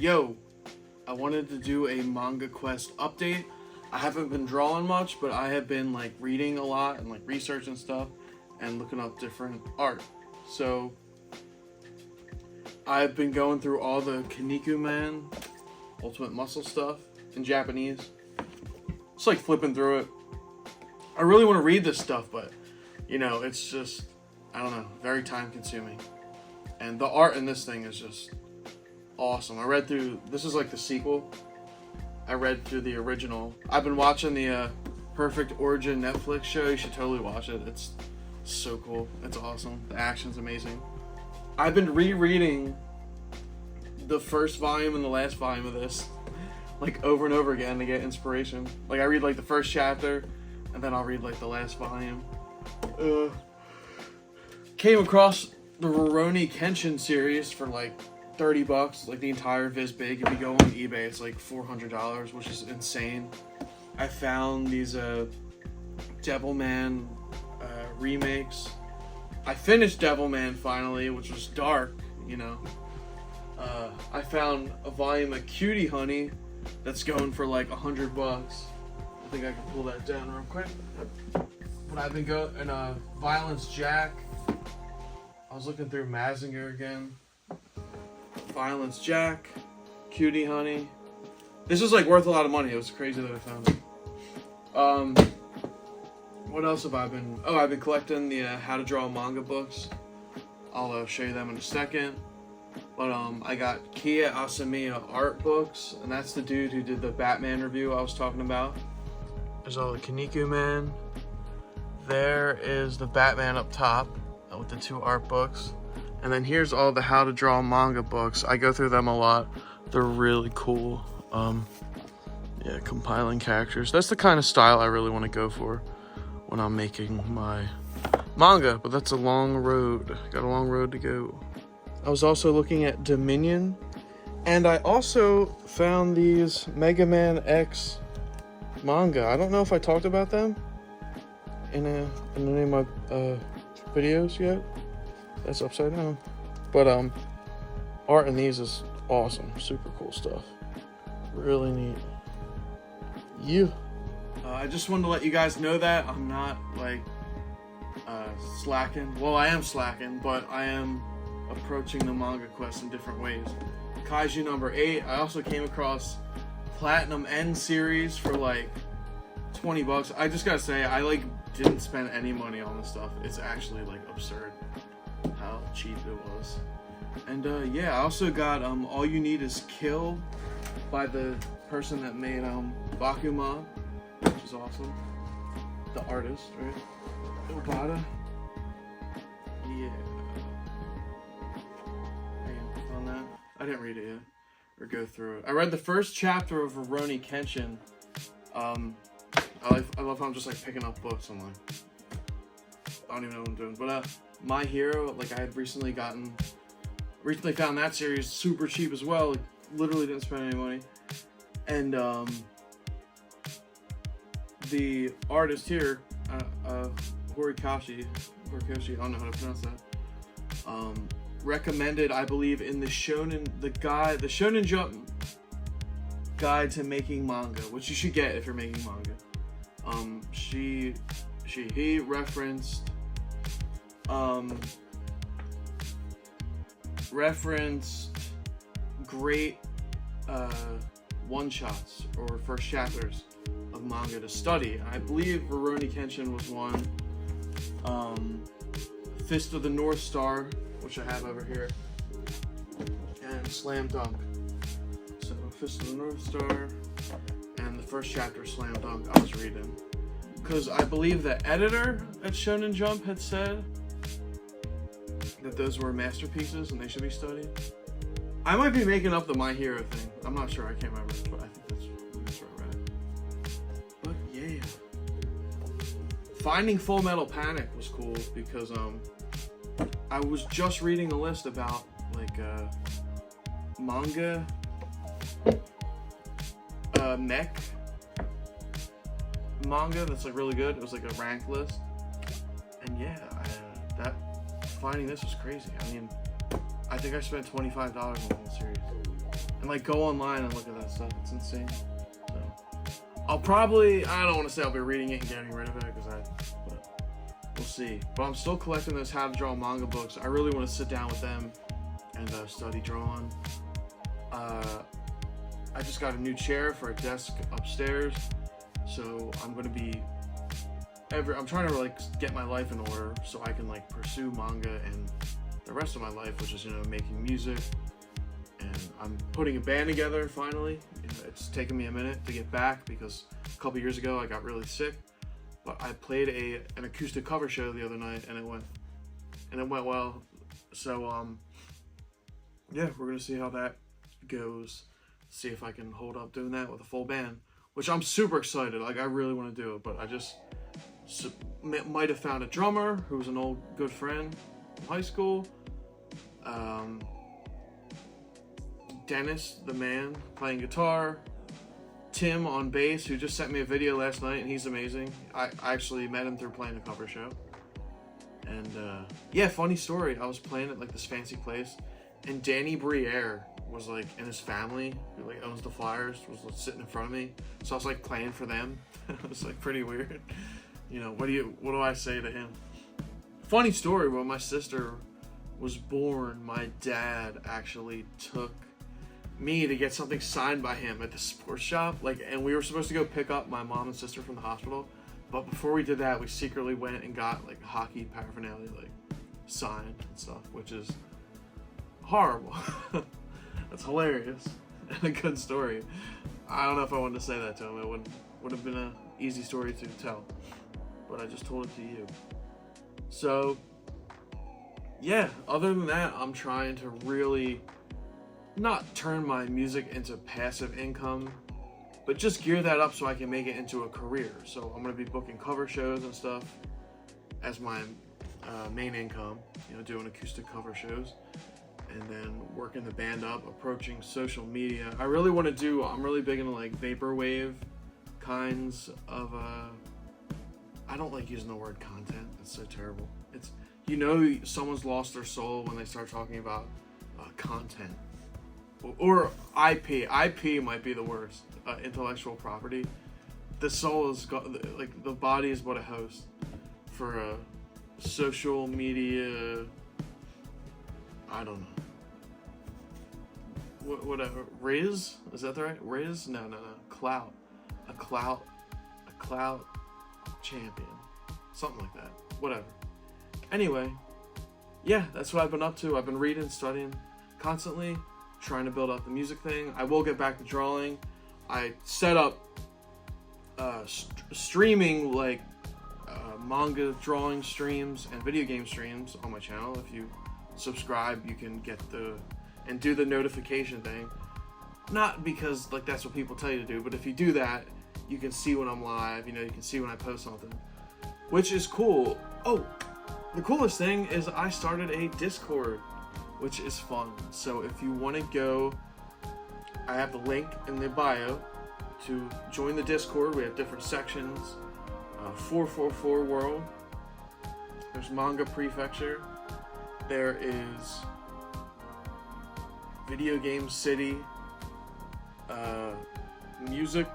Yo, I wanted to do a Manga Quest update. I haven't been drawing much, but I have been like reading a lot and like researching stuff and looking up different art. So I've been going through all the Kaneko Man Ultimate Muscle stuff in Japanese. It's like flipping through it. I really want to read this stuff, but you know, it's just, I don't know, very time consuming. And the art in this thing is just awesome. I read through, this is like the sequel. I read through the original. I've been watching the Perfect Origin Netflix show. You should totally watch it. It's so cool. It's awesome. The action's amazing. I've been rereading the first volume and the last volume of this like over and over again to get inspiration. Like I read like the first chapter and then I'll read like the last volume. Came across the Rurouni Kenshin series for like $30, like the entire Viz Big. If you go on eBay, it's like $400, which is insane. I found these Devilman remakes. I finished Devilman finally, which was dark, you know. I found a volume of Cutie Honey that's going for like $100. I think I can pull that down real quick. But I've been going Violence Jack. I was looking through Mazinger again. Violence Jack, Cutie Honey. This is like worth a lot of money. It was crazy that I found it. What else have I been? Oh, I've been collecting the How to Draw Manga books. I'll show you them in a second. But I got Kia Asamiya art books, and that's the dude who did the Batman review I was talking about. There's all the Kaneko Man. There is the Batman up top with the 2 art books. And then here's all the How to Draw Manga books. I go through them a lot. They're really cool. Yeah, compiling characters. That's the kind of style I really want to go for when I'm making my manga. But that's a long road. Got a long road to go. I was also looking at Dominion. And I also found these Mega Man X manga. I don't know if I talked about them in any of my videos yet. That's upside down. But art in these is awesome. Super cool stuff. Really neat. Yeah. I just wanted to let you guys know that I'm not like slacking. Well, I am slacking, but I am approaching the Manga Quest in different ways. Kaiju number 8. I also came across Platinum N series for like $20. I just gotta say, I like didn't spend any money on this stuff. It's actually like absurd how cheap it was. And yeah, I also got All You Need Is Kill by the person that made Bakuman, which is awesome. The artist, right? Obata. Yeah. On that. I didn't read it yet or go through it. I read the first chapter of Rurouni Kenshin. I love how I'm just like picking up books. I'm like, I don't even know what I'm doing. But My Hero, like I had recently found that series super cheap as well. Like literally didn't spend any money. And the artist here, Horikoshi, I don't know how to pronounce that. Recommended, I believe, in the Shonen Jump guide to making manga, which you should get if you're making manga. He referenced great one-shots or first chapters of manga to study. I believe Rurouni Kenshin was one. Fist of the North Star, which I have over here, and Slam Dunk. So Fist of the North Star and the first chapter of Slam Dunk I was reading. Because I believe the editor at Shonen Jump had said that those were masterpieces and they should be studied. I might be making up the My Hero thing. I'm not sure. I can't remember, but I think that's where I read it. But yeah. Finding Full Metal Panic was cool because I was just reading a list about like manga mech manga that's like really good. It was like a ranked list, and yeah, finding this was crazy. I mean, I think I spent $25 on the whole series. and like go online and look at that stuff. It's insane. So I'll probably, I don't want to say I'll be reading it and getting rid of it but we'll see. But I'm still collecting those how to draw manga books. I really want to sit down with them and study drawing. I just got a new chair for a desk upstairs, so I'm gonna be I'm trying to like get my life in order so I can like pursue manga and the rest of my life, which is, you know, making music. And I'm putting a band together finally. It's taken me a minute to get back because a couple years ago I got really sick. But I played an acoustic cover show the other night and it went well. So yeah, we're gonna see how that goes. See if I can hold up doing that with a full band, which I'm super excited. Like I really want to do it, but I just might have found a drummer who's an old good friend from high school. Dennis, the man, playing guitar. Tim on bass, who just sent me a video last night, and he's amazing. I actually met him through playing a cover show. And yeah, funny story. I was playing at like this fancy place, and Danny Briere was like, and his family, who like owns the Flyers, was like, sitting in front of me. So I was like playing for them. It was like pretty weird. You know, what do I say to him? Funny story, when my sister was born, my dad actually took me to get something signed by him at the sports shop. Like, and we were supposed to go pick up my mom and sister from the hospital. But before we did that, we secretly went and got like hockey paraphernalia, like signed and stuff, which is horrible. That's hilarious and a good story. I don't know if I wanted to say that to him. It would have been an easy story to tell, but I just told it to you. So yeah, other than that, I'm trying to really not turn my music into passive income, but just gear that up so I can make it into a career. So I'm going to be booking cover shows and stuff as my main income, you know, doing acoustic cover shows, and then working the band up, approaching social media. I'm really big into like vaporwave kinds of, I don't like using the word content. It's so terrible. It's, you know, someone's lost their soul when they start talking about content. Or IP. IP might be the worst. Intellectual property. The soul is like the body is but a host for social media. I don't know. Whatever. Riz? Is that the right? Riz? No. Clout. A clout champion. Something like that. Whatever. Anyway, yeah, that's what I've been up to. I've been reading, studying constantly, trying to build up the music thing. I will get back to drawing. I set up streaming like manga drawing streams and video game streams on my channel. If you subscribe, you can get and do the notification thing. Not because like that's what people tell you to do, but if you do that, you can see when I'm live. You know, you can see when I post something, which is cool. Oh, the coolest thing is I started a Discord, which is fun. So if you want to go, I have the link in the bio to join the Discord. We have different sections. 444 World. There's Manga Prefecture. There is Video Game City. Music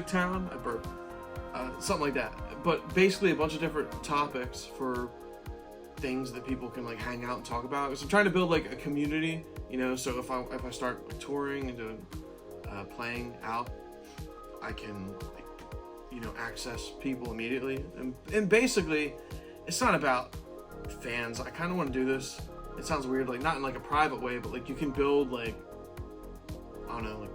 Town. I burped. Something like that. But basically a bunch of different topics for things that people can like hang out and talk about. So I'm trying to build like a community, you know, so if I start like, touring and doing playing out, I can like, you know, access people immediately. And basically it's not about fans. I kind of want to do this, it sounds weird, like not in like a private way, but like you can build like, I don't know, like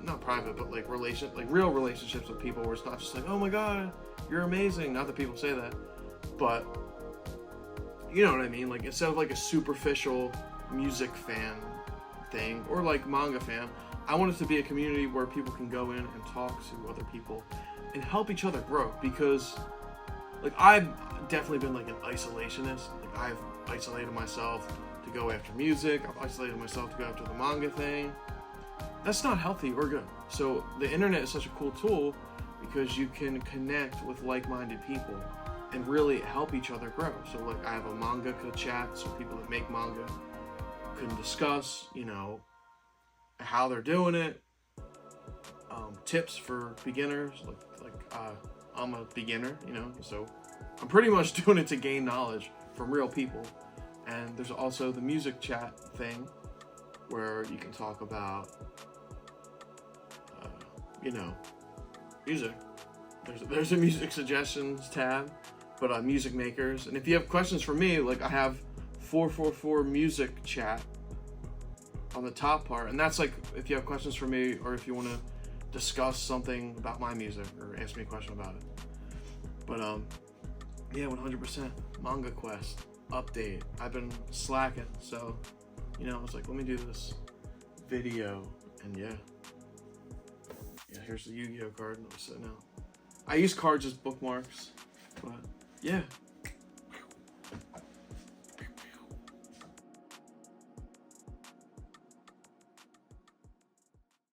not private, but like real relationships with people where it's not just like, oh my god, you're amazing. Not that people say that, but you know what I mean? Like instead of like a superficial music fan thing or like manga fan, I want it to be a community where people can go in and talk to other people and help each other grow. Because like I've definitely been like an isolationist. Like I've isolated myself to go after music. I've isolated myself to go after the manga thing. That's not healthy or good. So the internet is such a cool tool because you can connect with like-minded people and really help each other grow. So like I have a manga chat, so people that make manga can discuss, how they're doing it, tips for beginners. I'm a beginner, so I'm pretty much doing it to gain knowledge from real people. And there's also the music chat thing where you can talk about, music. There's a music suggestions tab, but music makers. And if you have questions for me, like I have 444 music chat on the top part, and that's like if you have questions for me or if you want to discuss something about my music or ask me a question about it. But yeah, 100% Manga Quest update. I've been slacking, so I was like, let me do this video, and yeah, here's the Yu-Gi-Oh card that was sitting out. I use cards as bookmarks, but yeah,